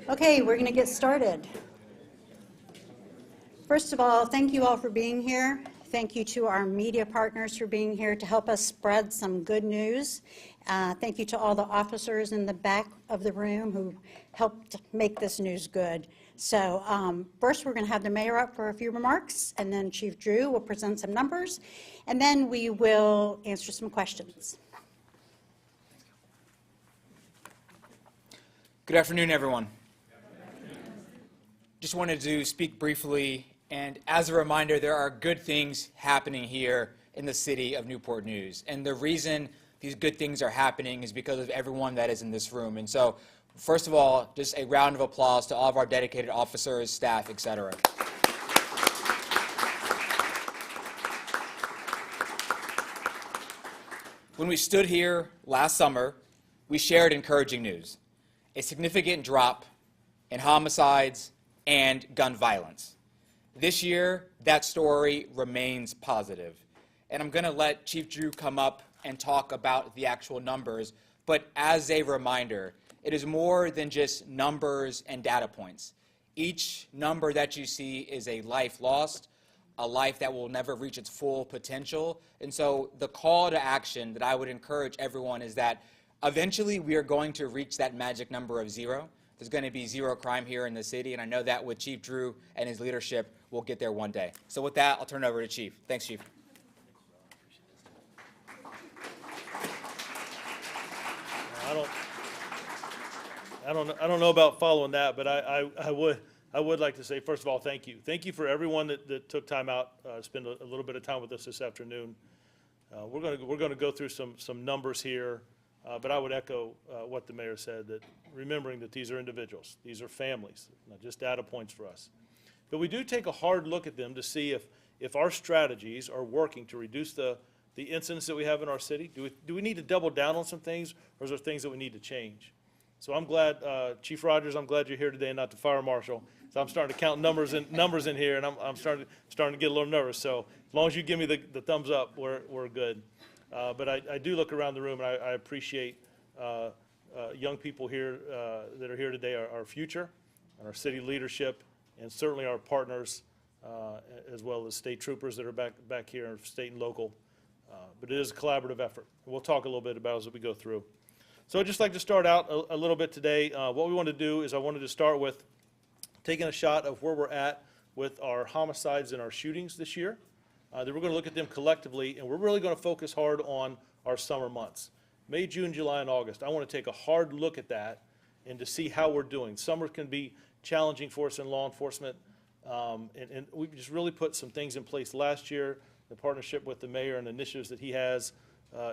Okay, we're going to get started. First of all, thank you all for being here. Thank you to our media partners for being here to help us spread some good news. Thank you to all the officers in the back of the room who helped make this news good. So first we're going to have the mayor up for a few remarks, and then Chief Drew will present some numbers, and then we will answer some questions. Good afternoon, everyone. Just wanted to speak briefly, and as a reminder, there are good things happening here in the City of Newport News. And the reason these good things are happening is because of everyone that is in this room. And so, first of all, just a round of applause to all of our dedicated officers, staff, etc. When we stood here last summer, we shared encouraging news: a significant drop in homicides and gun violence. This year, that story remains positive. And I'm going to let Chief Drew come up and talk about the actual numbers, but as a reminder, it is more than just numbers and data points. Each number that you see is a life lost, a life that will never reach its full potential. And so the call to action that I would encourage everyone is that eventually we are going to reach that magic number of 0. There's going to be 0 crime here in the city, and I know that with Chief Drew and his leadership, we'll get there one day. So with that, I'll turn it over to Chief. Thanks, Chief. I don't know about following that, but I would like to say, first of all, thank you. Thank you for everyone that took time out to spend a little bit of time with us this afternoon. We're going to go through some numbers here, but I would echo what the mayor said, that remembering that these are individuals, these are families, not just data points for us. But we do take a hard look at them to see if our strategies are working to reduce the incidents that we have in our city. Do we need to double down on some things, or is there things that we need to change? So I'm glad, Chief Rogers, I'm glad you're here today, not the fire marshal. So I'm starting to count numbers in here, and I'm starting to get a little nervous. So as long as you give me the thumbs up, we're good. But I do look around the room, and I appreciate young people here that are here today, our future, and our city leadership, and certainly our partners, as well as state troopers that are back here, state and local. But it is a collaborative effort. We'll talk a little bit about it as we go through. So I'd just like to start out a little bit today. What we want to do is I wanted to start with taking a shot of where we're at with our homicides and our shootings this year. Then we're going to look at them collectively, and we're really going to focus hard on our summer months. May, June, July, and August. I want to take a hard look at that and to see how we're doing. Summer can be challenging for us in law enforcement, and we just really put some things in place last year, the partnership with the mayor and initiatives that he has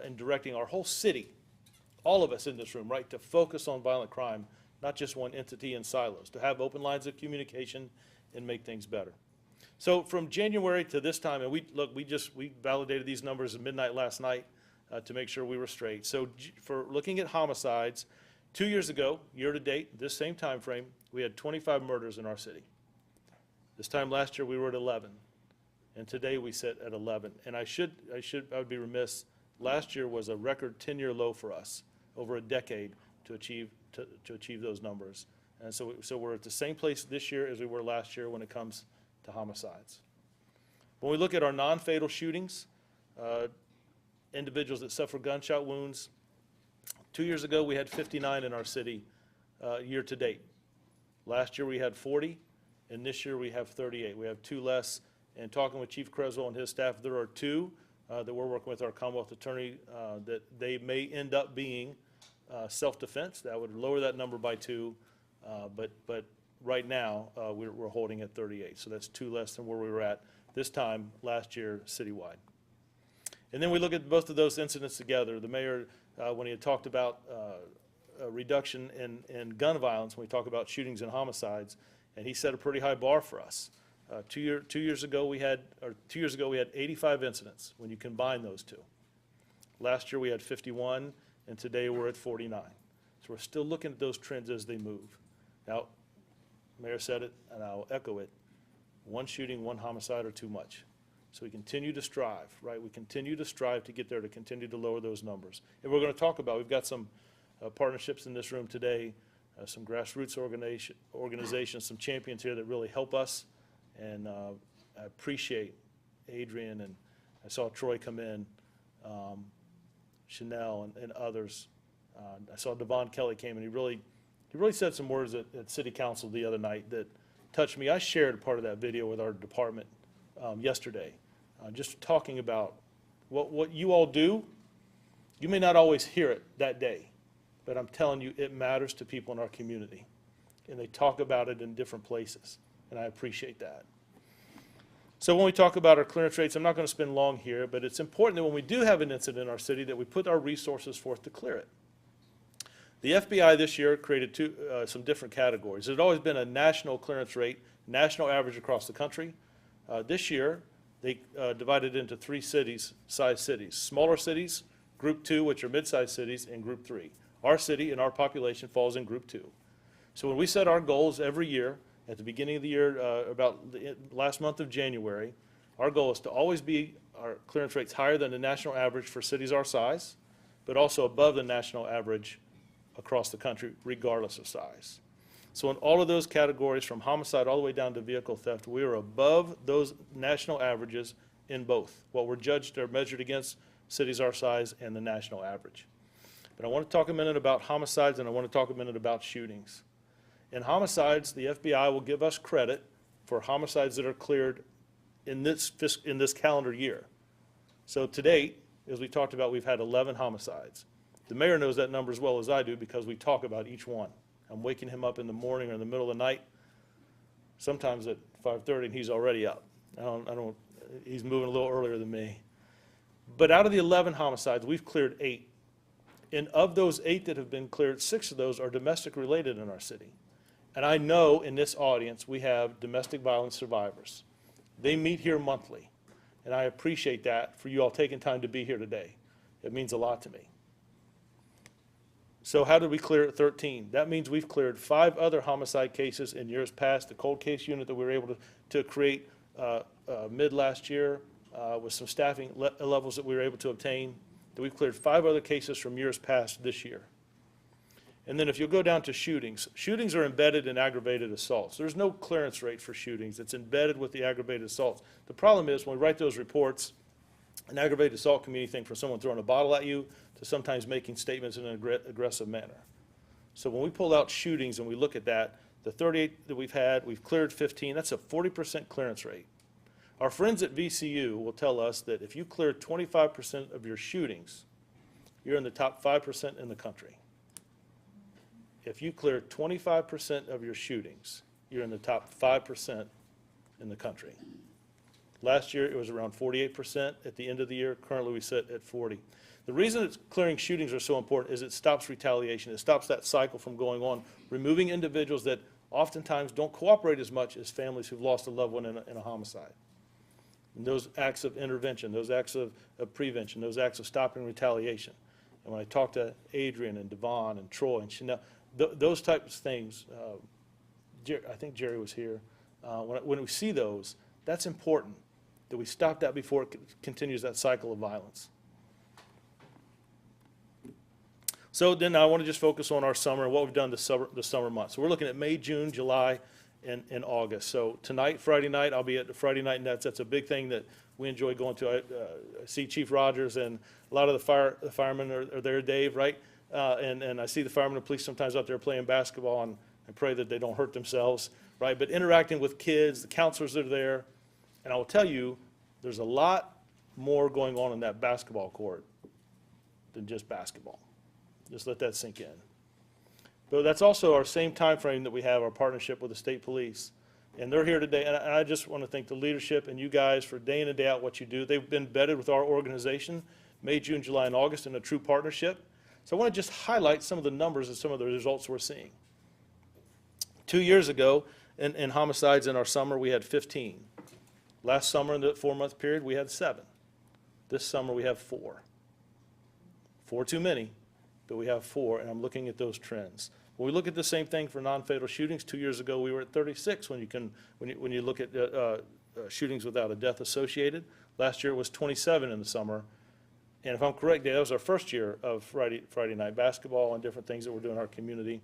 in directing our whole city, all of us in this room, right, to focus on violent crime, not just one entity in silos, to have open lines of communication and make things better. So from January to this time, and we validated these numbers at midnight last night to make sure we were straight. So for looking at homicides, 2 years ago, year to date, this same time frame, we had 25 murders in our city. This time last year we were at 11, and today we sit at 11. And I would be remiss. Last year was a record 10-year low for us, over a decade to achieve those numbers. And so we're at the same place this year as we were last year when it comes to homicides. When we look at our non-fatal shootings, individuals that suffer gunshot wounds, 2 years ago we had 59 in our city year to date. Last year we had 40, and this year we have 38. We have 2 less. And talking with Chief Creswell and his staff, there are 2 that we're working with our Commonwealth Attorney that they may end up being self-defense. That would lower that number by 2, but right now we're holding at 38. So that's 2 less than where we were at this time last year citywide. And then we look at both of those incidents together. The mayor, when he had talked about a reduction in gun violence, when we talk about shootings and homicides, and he set a pretty high bar for us. 2 years ago we had 85 incidents when you combine those 2. Last year we had 51, and today we're at 49. So we're still looking at those trends as they move. Now, Mayor said it, and I'll echo it: 1 shooting, 1 homicide are too much. So we continue to strive, right? We continue to strive to get there, to continue to lower those numbers. And we're going to talk about, we've got some partnerships in this room today some grassroots organizations, some champions here that really help us. And I appreciate Adrian, and I saw Troy come in, Chanel and others. I saw Devon Kelly came, and he really said some words at City Council the other night that touched me. I shared part of that video with our department yesterday, just talking about what you all do. You may not always hear it that day, but I'm telling you, it matters to people in our community. And they talk about it in different places, and I appreciate that. So when we talk about our clearance rates, I'm not going to spend long here, but it's important that when we do have an incident in our city that we put our resources forth to clear it. The FBI this year created some different categories. There's always been a national clearance rate, national average across the country. This year, they divided into 3 size cities. Smaller cities, Group 2, which are mid-sized cities, and Group 3. Our city and our population falls in Group 2. So when we set our goals every year, at the beginning of the year, about the last month of January, our goal is to always be our clearance rates higher than the national average for cities our size, but also above the national average across the country, regardless of size. So in all of those categories, from homicide all the way down to vehicle theft, we are above those national averages in both. What we're judged or measured against cities our size and the national average. But I want to talk a minute about homicides, and I want to talk a minute about shootings. In homicides, the FBI will give us credit for homicides that are cleared in this calendar year. So to date, as we talked about, we've had 11 homicides. The mayor knows that number as well as I do because we talk about each one. I'm waking him up in the morning or in the middle of the night, sometimes at 5:30, and he's already up. He's moving a little earlier than me. But out of the 11 homicides, we've cleared 8. And of those 8 that have been cleared, 6 of those are domestic related in our city. And I know in this audience we have domestic violence survivors. They meet here monthly, and I appreciate that for you all taking time to be here today. It means a lot to me. So how did we clear 13? That means we've cleared 5 other homicide cases in years past. The cold case unit that we were able to create mid last year with some staffing levels that we were able to obtain, that we've cleared 5 other cases from years past this year. And then if you go down to shootings, shootings are embedded in aggravated assaults. There's no clearance rate for shootings. It's embedded with the aggravated assaults. The problem is when we write those reports, an aggravated assault can mean anything from someone throwing a bottle at you to sometimes making statements in an aggressive manner. So when we pull out shootings and we look at that, the 38 that we've had, we've cleared 15. That's a 40% clearance rate. Our friends at VCU will tell us that if you clear 25% of your shootings, you're in the top 5% in the country. If you clear 25% of your shootings, you're in the top 5% in the country. Last year, it was around 48% at the end of the year. Currently, we sit at 40. The reason that clearing shootings are so important is it stops retaliation. It stops that cycle from going on, removing individuals that oftentimes don't cooperate as much as families who've lost a loved one in a homicide. And those acts of intervention, those acts of prevention, those acts of stopping retaliation. And when I talk to Adrian and Devon and Troy and Chanel, those types of things, I think Jerry was here, when we see those, that's important, that we stop that before it continues that cycle of violence. So then I want to just focus on our summer and what we've done the summer months. So we're looking at May, June, July, and August. So tonight, Friday night, I'll be at the Friday Night Nets. That's a big thing that we enjoy going to. I see Chief Rogers and a lot of the firemen are there, Dave, right? And I see the firemen and police sometimes out there playing basketball, and I pray that they don't hurt themselves, right? But interacting with kids, the counselors that are there, and I will tell you, there's a lot more going on in that basketball court than just basketball. Just let that sink in. But that's also our same time frame that we have our partnership with the state police. And they're here today, and I just want to thank the leadership and you guys for day in and day out what you do. They've been embedded with our organization May, June, July, and August in a true partnership. So I want to just highlight some of the numbers and some of the results we're seeing. 2 years ago, in homicides in our summer, we had 15. Last summer, in the 4-month period, we had 7. This summer, we have 4. 4 too many, but we have 4, and I'm looking at those trends. When we look at the same thing for non-fatal shootings, 2 years ago, we were at 36 when you look at shootings without a death associated. Last year, it was 27 in the summer. And if I'm correct, Dave, that was our first year of Friday night basketball and different things that we're doing in our community.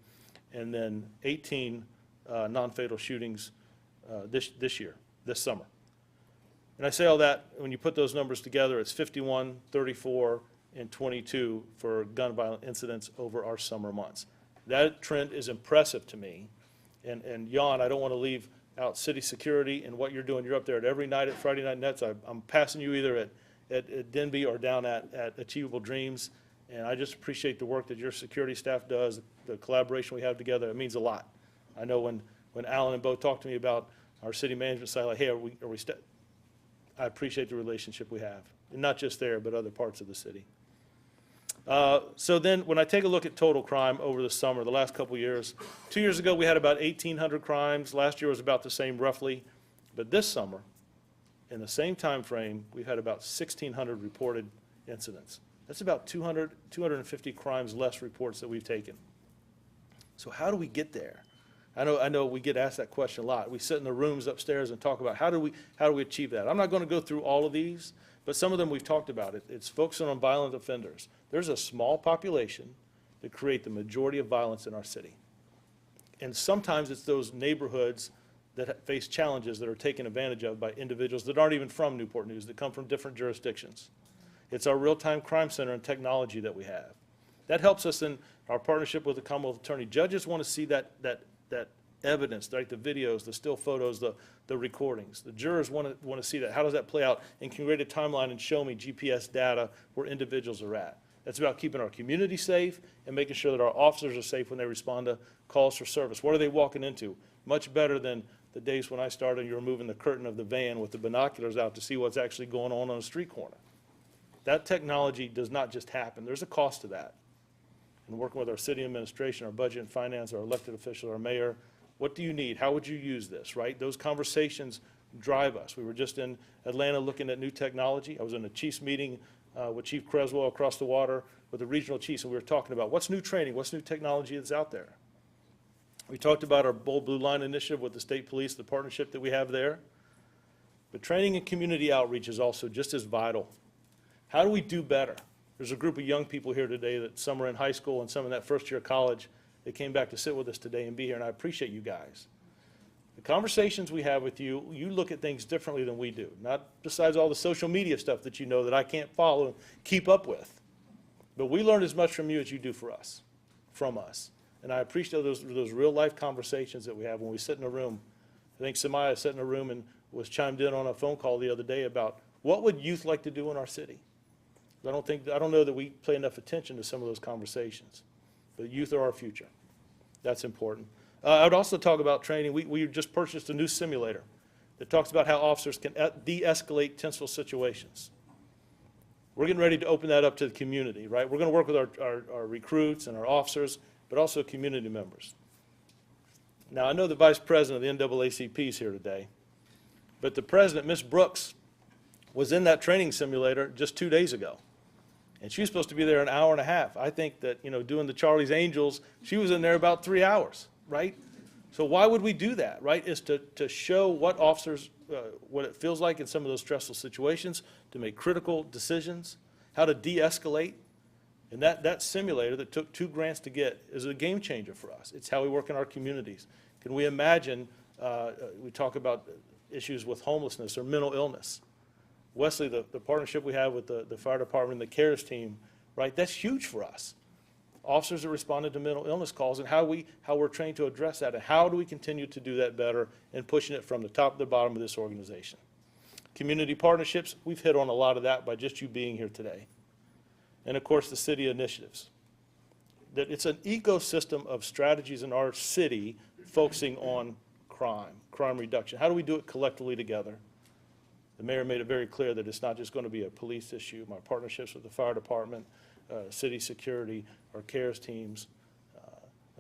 and then 18 non-fatal shootings this year, this summer. And I say all that, when you put those numbers together, it's 51, 34, and 22 for gun violent incidents over our summer months. That trend is impressive to me. And Jan, I don't want to leave out city security and what you're doing. You're up there at every night at Friday Night Nets. I'm passing you either at Denby or down at Achievable Dreams. And I just appreciate the work that your security staff does, the collaboration we have together. It means a lot. I know when Alan and Bo talked to me about our city management side, like, hey, I appreciate the relationship we have. And not just there, but other parts of the city. So then when I take a look at total crime over the summer, the last couple of years, 2 years ago we had about 1,800 crimes. Last year was about the same roughly. But this summer, in the same time frame, we've had about 1,600 reported incidents. That's about 250 crimes less reports that we've taken. So how do we get there? I know we get asked that question a lot. We sit in the rooms upstairs and talk about how do we achieve that? I'm not going to go through all of these, but some of them we've talked about. It's focusing on violent offenders. There's a small population that create the majority of violence in our city. And sometimes it's those neighborhoods that face challenges that are taken advantage of by individuals that aren't even from Newport News, that come from different jurisdictions. It's our real-time crime center and technology that we have. That helps us in our partnership with the Commonwealth Attorney. Judges want to see that evidence, right? The videos, the still photos, the recordings. The jurors want to see that. How does that play out? And can create a timeline and show me GPS data where individuals are at. That's about keeping our community safe and making sure that our officers are safe when they respond to calls for service. What are they walking into? Much better than the days when I started, you were moving the curtain of the van with the binoculars out to see what's actually going on a street corner. That technology does not just happen. There's a cost to that. And working with our city administration, our budget and finance, our elected officials, our mayor, what do you need? How would you use this, right? Those conversations drive us. We were just in Atlanta looking at new technology. I was in a chiefs meeting with Chief Creswell across the water with the regional chiefs, and we were talking about what's new training, what's new technology that's out there. We talked about our Bold Blue Line initiative with the state police, the partnership that we have there. But training and community outreach is also just as vital. How do we do better? There's a group of young people here today that some are in high school and some in that first year of college. They came back to sit with us today and be here, and I appreciate you guys. The conversations we have with you, you look at things differently than we do. Not besides all the social media stuff that you know that I can't follow and keep up with. But we learn as much from you as you do from us. And I appreciate those real life conversations that we have when we sit in a room. I think Samaya sat in a room and was chimed in on a phone call the other day about what would youth like to do in our city. I don't know that we pay enough attention to some of those conversations. But youth are our future. That's important. I would also talk about training. We just purchased a new simulator that talks about how officers can de-escalate tensile situations. We're getting ready to open that up to the community, right? We're going to work with our recruits and our officers, but also community members. Now, I know the vice president of the NAACP is here today, but the president, Ms. Brooks, was in that training simulator just 2 days ago. And she was supposed to be there an hour and a half. I think that, doing the Charlie's Angels, she was in there about 3 hours, right? So why would we do that, right? Is to show what officers, what it feels like in some of those stressful situations, to make critical decisions, how to de-escalate. And that simulator that took 2 grants to get is a game changer for us. It's how we work in our communities. Can we imagine, we talk about issues with homelessness or mental illness. Wesley, the partnership we have with the fire department and the CARES team, right, that's huge for us. Officers that responded to mental illness calls and how we're trained to address that and how do we continue to do that better and pushing it from the top to the bottom of this organization. Community partnerships, we've hit on a lot of that by just you being here today. And of course, the city initiatives. That it's an ecosystem of strategies in our city focusing on crime reduction. How do we do it collectively together? The mayor made it very clear that it's not just going to be a police issue. My partnerships with the fire department, city security, our CARES teams,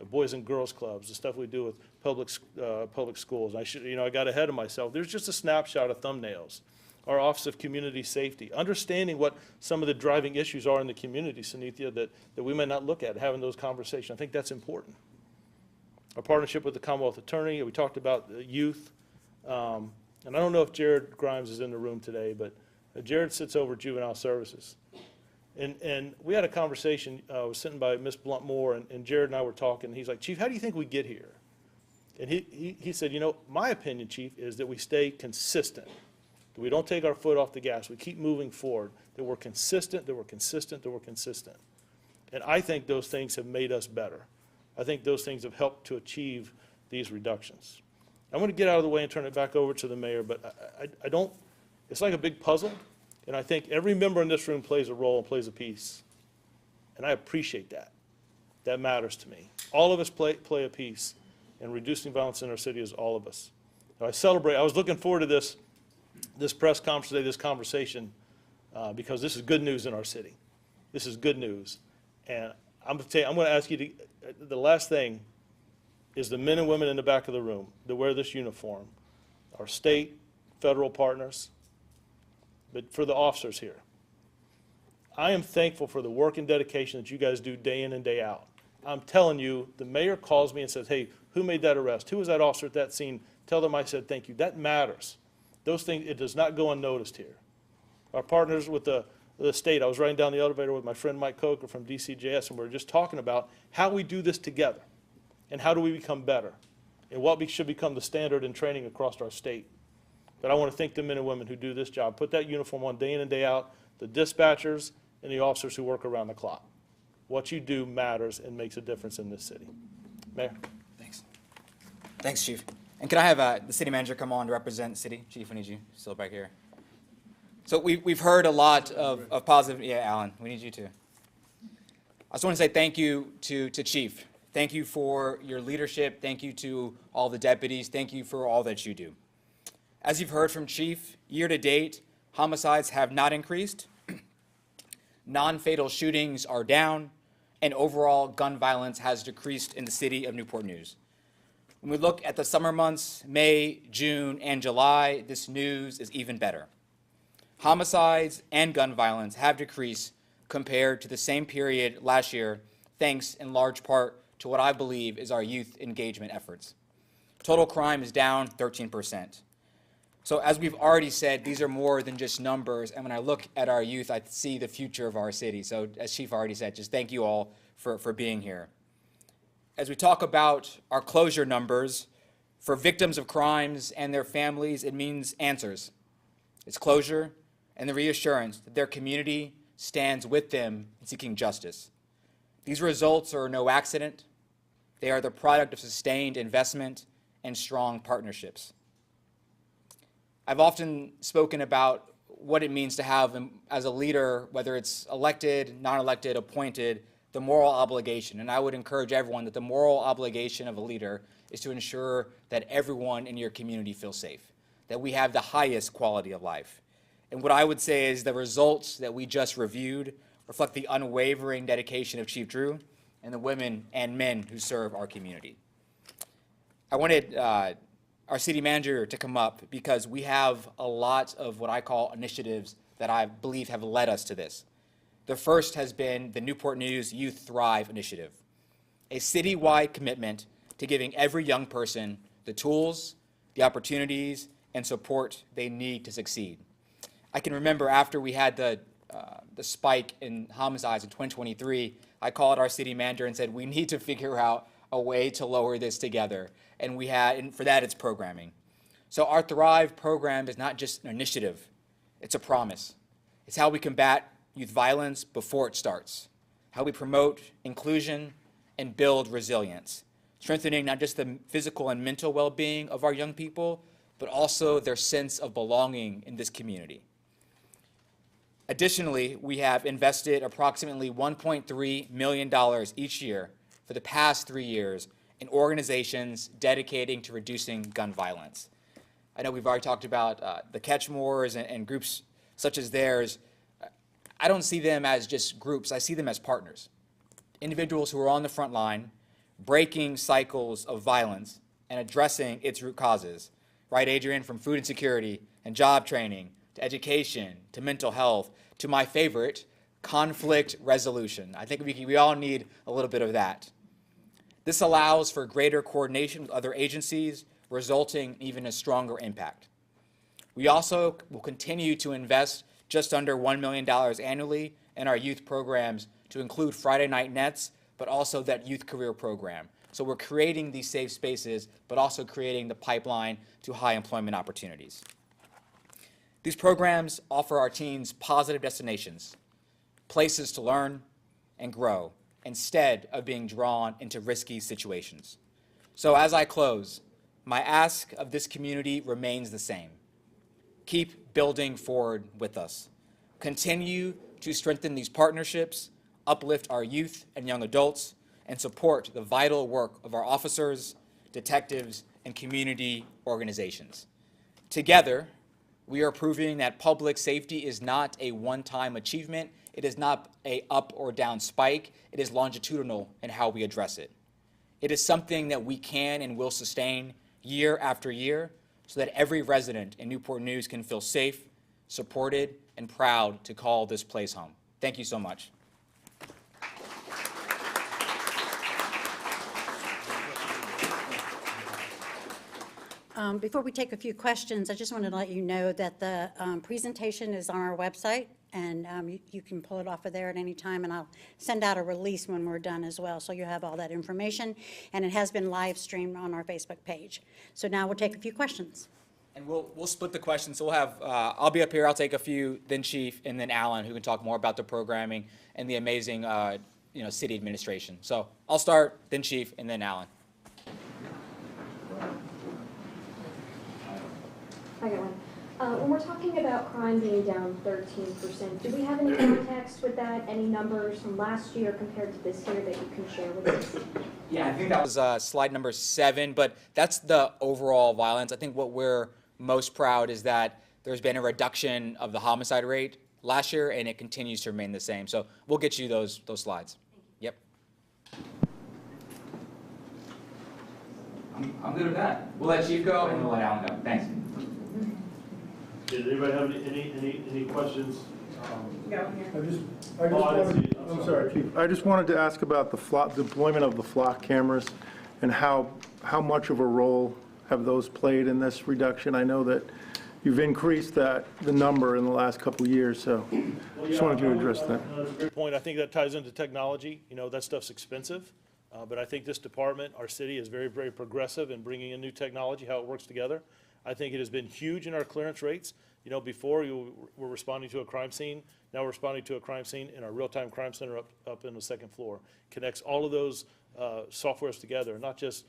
boys and girls clubs, the stuff we do with public schools. I got ahead of myself. There's just a snapshot of thumbnails. Our Office of Community Safety, understanding what some of the driving issues are in the community, Sunithya, that we may not look at, having those conversations. I think that's important. Our partnership with the Commonwealth Attorney, we talked about youth. And I don't know if Jared Grimes is in the room today, but Jared sits over juvenile services. And we had a conversation, I was sitting by Miss Bluntmore, and Jared and I were talking, and he's like, Chief, how do you think we get here? And he said, you know, my opinion, Chief, is that we stay consistent, that we don't take our foot off the gas, we keep moving forward, that we're consistent, that we're consistent, that we're consistent. And I think those things have made us better. I think those things have helped to achieve these reductions. I'm going to get out of the way and turn it back over to the mayor, but I don't, it's like a big puzzle, and I think every member in this room plays a role and plays a piece. And I appreciate that. That matters to me. All of us play a piece, and reducing violence in our city is all of us. Now, I was looking forward to this press conference today, this conversation, because this is good news in our city. This is good news. And I'm going to ask you to, the last thing is the men and women in the back of the room that wear this uniform, our state, federal partners, but for the officers here. I am thankful for the work and dedication that you guys do day in and day out. I'm telling you, the mayor calls me and says, hey, who made that arrest? Who was that officer at that scene? Tell them I said thank you. That matters. Those things, it does not go unnoticed here. Our partners with the state, I was riding down the elevator with my friend Mike Coker from DCJS, and we were just talking about how we do this together and how do we become better and what should become the standard in training across our state. But I want to thank the men and women who do this job, put that uniform on day in and day out, the dispatchers and the officers who work around the clock. What you do matters and makes a difference in this city. Mayor. Thanks. Thanks, Chief. And can I have the city manager come on to represent the city? Chief, we need you still back here. So we've heard a lot of positive, yeah, Alan, we need you too. I just want to say thank you to Chief. Thank you for your leadership. Thank you to all the deputies. Thank you for all that you do. As you've heard from Chief, year to date, homicides have not increased, non-fatal shootings are down, and overall gun violence has decreased in the city of Newport News. When we look at the summer months, May, June, and July, this news is even better. Homicides and gun violence have decreased compared to the same period last year, thanks in large part to what I believe is our youth engagement efforts. Total crime is down 13%. So as we've already said, these are more than just numbers, and when I look at our youth, I see the future of our city. So as Chief already said, just thank you all for being here. As we talk about our closure numbers, for victims of crimes and their families, it means answers. It's closure and the reassurance that their community stands with them in seeking justice. These results are no accident. They are the product of sustained investment and strong partnerships. I've often spoken about what it means to have, as a leader, whether it's elected, non-elected, appointed, the moral obligation. And I would encourage everyone that the moral obligation of a leader is to ensure that everyone in your community feels safe, that we have the highest quality of life. And what I would say is the results that we just reviewed reflect the unwavering dedication of Chief Drew and the women and men who serve our community. I wanted our city manager to come up because we have a lot of what I call initiatives that I believe have led us to this. The first has been the Newport News Youth Thrive Initiative, a citywide commitment to giving every young person the tools, the opportunities, and support they need to succeed. I can remember after we had the spike in homicides in 2023, I called our city manager and said, we need to figure out a way to lower this together. And for that, it's programming. So our Thrive program is not just an initiative, it's a promise. It's how we combat youth violence before it starts, how we promote inclusion and build resilience, strengthening not just the physical and mental well-being of our young people, but also their sense of belonging in this community. Additionally, we have invested approximately $1.3 million each year for the past 3 years in organizations dedicating to reducing gun violence. I know we've already talked about the Catchmores and groups such as theirs. I don't see them as just groups. I see them as partners, individuals who are on the front line, breaking cycles of violence and addressing its root causes. Right, Adrian, from food insecurity and job training to education to mental health to my favorite, conflict resolution. I think we all need a little bit of that. This allows for greater coordination with other agencies, resulting in even a stronger impact. We also will continue to invest just under $1 million annually in our youth programs to include Friday Night Nets, but also that youth career program. So we're creating these safe spaces, but also creating the pipeline to high employment opportunities. These programs offer our teens positive destinations, places to learn and grow, instead of being drawn into risky situations. So as I close, my ask of this community remains the same. Keep building forward with us. Continue to strengthen these partnerships, uplift our youth and young adults, and support the vital work of our officers, detectives, and community organizations. Together, we are proving that public safety is not a one-time achievement. It is not an up or down spike. It is longitudinal in how we address it. It is something that we can and will sustain year after year so that every resident in Newport News can feel safe, supported, and proud to call this place home. Thank you so much. Before we take a few questions, I just wanted to let you know that the presentation is on our website, and you can pull it off of there at any time, and I'll send out a release when we're done as well, so you have all that information, and it has been live streamed on our Facebook page. So now we'll take a few questions. And we'll split the questions. So we'll have, I'll be up here, I'll take a few, then Chief, and then Alan, who can talk more about the programming and the amazing city administration. So I'll start, then Chief, and then Alan. I got one. When we're talking about crime being down 13%, do we have any context with that? Any numbers from last year compared to this year that you can share with us? Yeah, I think that was slide number 7, but that's the overall violence. I think what we're most proud is that there's been a reduction of the homicide rate last year, and it continues to remain the same. So we'll get you those slides. Yep. I'm good with that. We'll let Chief go, and we'll let Alan go. Thanks. Did anybody have any questions? I'm sorry, Chief. I just wanted to ask about the deployment of the flock cameras and how much of a role have those played in this reduction? I know that you've increased the number in the last couple of years, so just wanted you to address that. That's a great point. I think that ties into technology. That stuff's expensive, but I think this department, our city, is very, very progressive in bringing in new technology, how it works together. I think it has been huge in our clearance rates. Before you were responding to a crime scene, now we're responding to a crime scene in our real-time crime center up in the second floor. Connects all of those softwares together, not just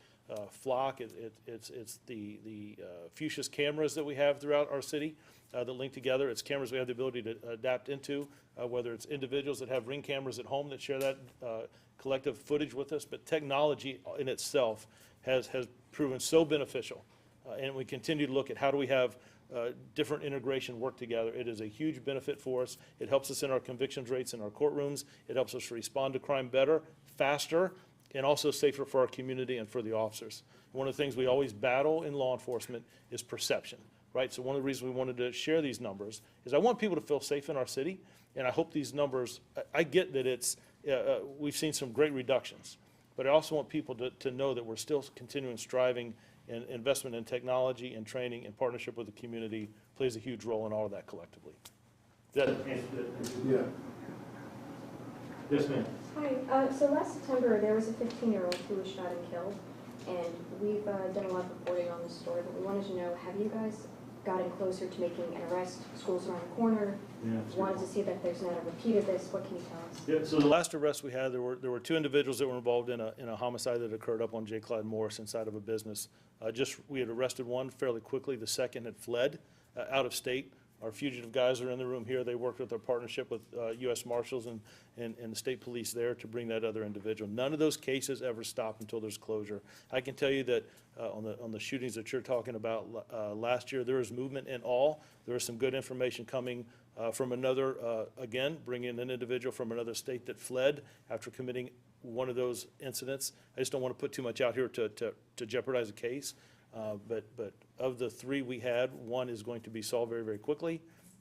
Flock. It's the Fuchsia's cameras that we have throughout our city that link together. It's cameras we have the ability to adapt into, whether it's individuals that have Ring cameras at home that share that collective footage with us. But technology in itself has proven so beneficial. And we continue to look at how do we have different integration work together. It is a huge benefit for us. It helps us in our convictions rates in our courtrooms. It helps us respond to crime better, faster, and also safer for our community and for the officers. One of the things we always battle in law enforcement is perception, right? So one of the reasons we wanted to share these numbers is I want people to feel safe in our city, and I hope these numbers, I get that we've seen some great reductions, but I also want people to know that we're still continuing striving, and investment in technology and training and partnership with the community plays a huge role in all of that collectively. Does that answer that? Yeah. Yes, ma'am. Hi. So last September, there was a 15-year-old who was shot and killed, and we've done a lot of reporting on this story, but we wanted to know, have you guys gotten closer to making an arrest? School's around the corner. Yeah, wanted to see that there's not a repeat of this. What can you tell us? Yeah, so the last arrest we had, there were 2 individuals that were involved in a homicide that occurred up on J. Clyde Morris inside of a business. We had arrested one fairly quickly. The second had fled out of state. Our fugitive guys are in the room here. They worked with our partnership with U.S. Marshals and the state police there to bring that other individual. None of those cases ever stop until there's closure. I can tell you that on the shootings that you're talking about last year, there was movement in all. There was some good information coming from another, again, bringing an individual from another state that fled after committing one of those incidents. I just don't want to put too much out here to jeopardize a case. But of the 3 we had, 1 is going to be solved very, very quickly.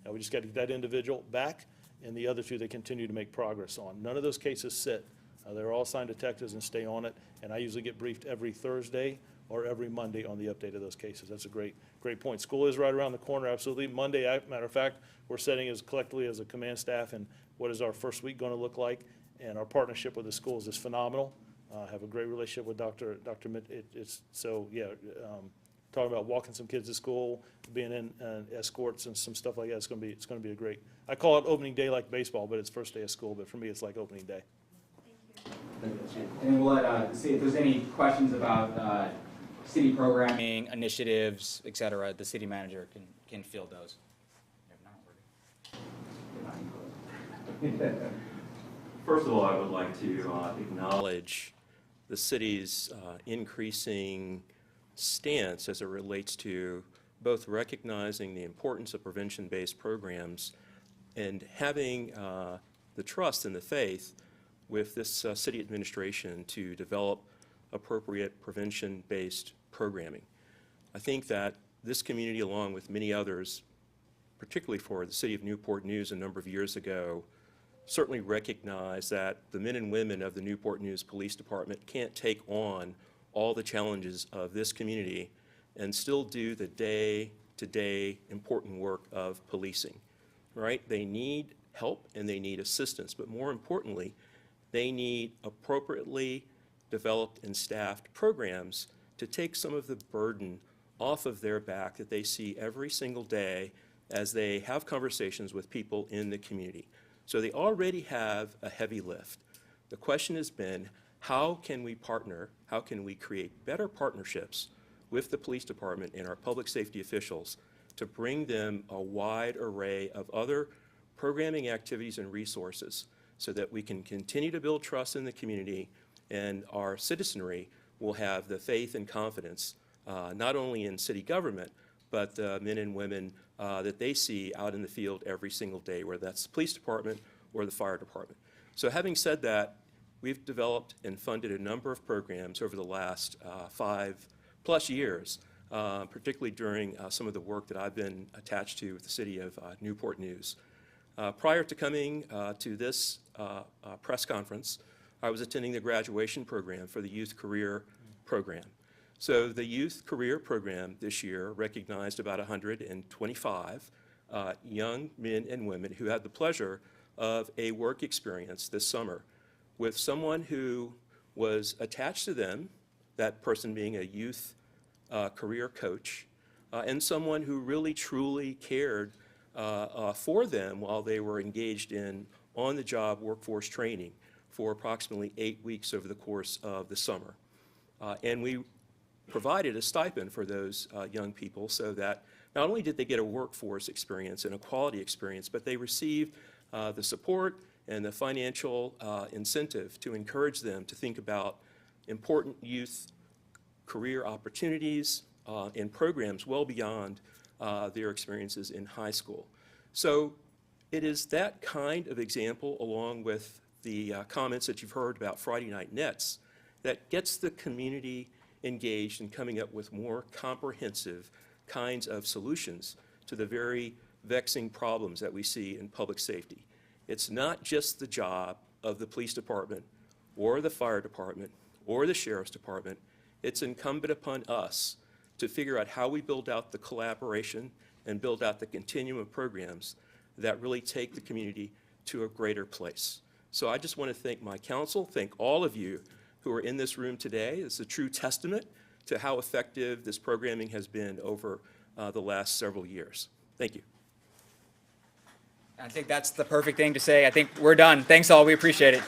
We just got to get that individual back, and the other 2 they continue to make progress on. None of those cases sit. They're all assigned detectives and stay on it, and I usually get briefed every Thursday or every Monday on the update of those cases. That's a great point. School is right around the corner, absolutely. Monday, matter of fact, we're setting as collectively as a command staff and what is our first week going to look like, and our partnership with the schools is phenomenal. Have a great relationship with Dr. It's so, yeah, talking about walking some kids to school, being in escorts and some stuff like that. It's going to be a great, I call it opening day like baseball, but it's first day of school, but for me, it's like opening day. And then we'll see if there's any questions about city programming, initiatives, et cetera. The city manager can field those. First of all, I would like to acknowledge the city's increasing stance as it relates to both recognizing the importance of prevention-based programs and having the trust and the faith with this city administration to develop appropriate prevention-based programming. I think that this community, along with many others, particularly for the City of Newport News a number of years ago, certainly recognize that the men and women of the Newport News Police Department can't take on all the challenges of this community and still do the day-to-day important work of policing, right? They need help and they need assistance, but more importantly, they need appropriately developed and staffed programs to take some of the burden off of their back that they see every single day as they have conversations with people in the community. So they already have a heavy lift. The question has been, how can we partner, how can we create better partnerships with the police department and our public safety officials to bring them a wide array of other programming activities and resources so that we can continue to build trust in the community and our citizenry will have the faith and confidence not only in city government, but the men and women that they see out in the field every single day, whether that's the police department or the fire department. So having said that, we've developed and funded a number of programs over the last 5+ years, particularly during some of the work that I've been attached to with the City of Newport News. Prior to coming to this press conference, I was attending the graduation program for the Youth Career Program. So the Youth Career Program this year recognized about 125 young men and women who had the pleasure of a work experience this summer with someone who was attached to them, that person being a youth career coach, and someone who really truly cared for them while they were engaged in on-the-job workforce training for approximately 8 weeks over the course of the summer. And we provided a stipend for those young people so that not only did they get a workforce experience and a quality experience, but they received the support and the financial incentive to encourage them to think about important youth career opportunities and programs well beyond their experiences in high school. So it is that kind of example, along with the comments that you've heard about Friday Night Nets, that gets the community engaged in coming up with more comprehensive kinds of solutions to the very vexing problems that we see in public safety. It's not just the job of the police department or the fire department or the sheriff's department. It's incumbent upon us to figure out how we build out the collaboration and build out the continuum of programs that really take the community to a greater place. So I just want to thank my council, thank all of you who are in this room today. It's a true testament to how effective this programming has been over the last several years. Thank you. I think that's the perfect thing to say. I think we're done. Thanks all. We appreciate it.